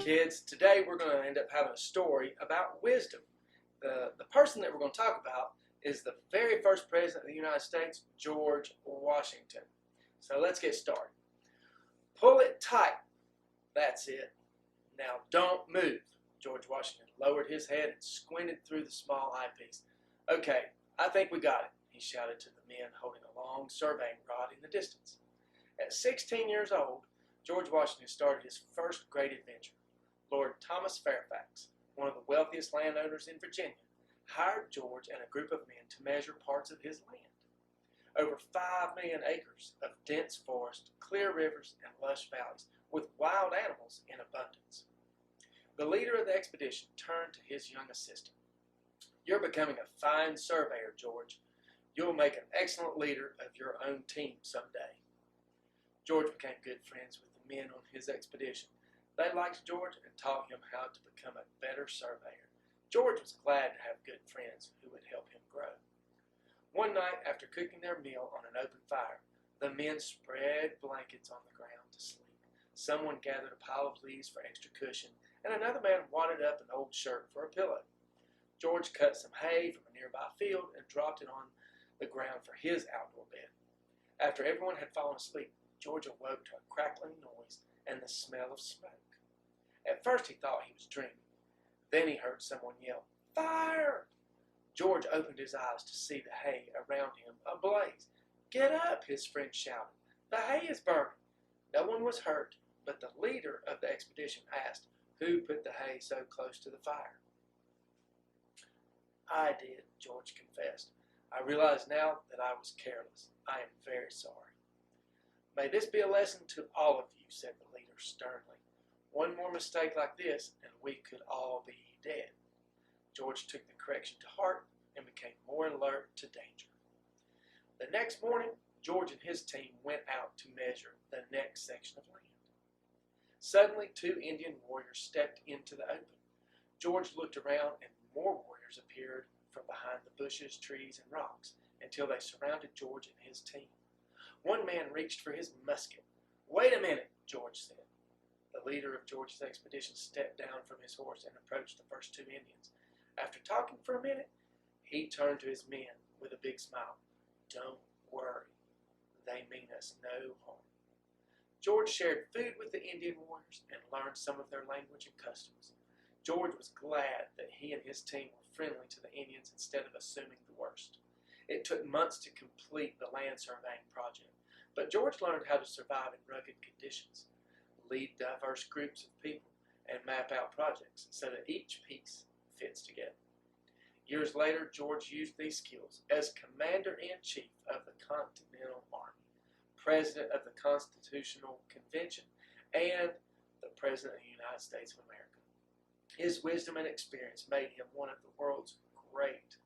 Kids, today we're going to end up having a story about wisdom. The person that we're going to talk about is the very first president of the United States, George Washington. So let's get started. Pull it tight. That's it. Now don't move. George Washington lowered his head and squinted through the small eyepiece. Okay, I think we got it, he shouted to the men holding a long surveying rod in the distance. At 16 years old, George Washington started his first great adventure. Lord Thomas Fairfax, one of the wealthiest landowners in Virginia, hired George and a group of men to measure parts of his land. Over 5 million acres of dense forest, clear rivers, and lush valleys with wild animals in abundance. The leader of the expedition turned to his young assistant. You're becoming a fine surveyor, George. You'll make an excellent leader of your own team someday. George became good friends with the men on his expedition. They liked George and taught him how to become a better surveyor. George was glad to have good friends who would help him grow. One night, after cooking their meal on an open fire, the men spread blankets on the ground to sleep. Someone gathered a pile of leaves for extra cushion, and another man wadded up an old shirt for a pillow. George cut some hay from a nearby field and dropped it on the ground for his outdoor bed. After everyone had fallen asleep, George awoke to a crackling noise and the smell of smoke. At first he thought he was dreaming. Then he heard someone yell, "Fire!" George opened his eyes to see the hay around him ablaze. "Get up," his friend shouted. "The hay is burning." No one was hurt, but the leader of the expedition asked, "Who put the hay so close to the fire?" "I did," George confessed. "I realize now that I was careless. I am very sorry." "May this be a lesson to all of you," said the leader sternly. "One more mistake like this, and we could all be dead." George took the correction to heart and became more alert to danger. The next morning, George and his team went out to measure the next section of land. Suddenly, 2 Indian warriors stepped into the open. George looked around, and more warriors appeared from behind the bushes, trees, and rocks until they surrounded George and his team. One man reached for his musket. "Wait a minute," George said. The leader of George's expedition stepped down from his horse and approached the first 2 Indians. After talking for a minute, he turned to his men with a big smile. "Don't worry. They mean us no harm." George shared food with the Indian warriors and learned some of their language and customs. George was glad that he and his team were friendly to the Indians instead of assuming the worst. It took months to complete the land surveying project, but George learned how to survive in rugged conditions, lead diverse groups of people, and map out projects so that each piece fits together. Years later, George used these skills as Commander-in-Chief of the Continental Army, President of the Constitutional Convention, and the President of the United States of America. His wisdom and experience made him one of the world's great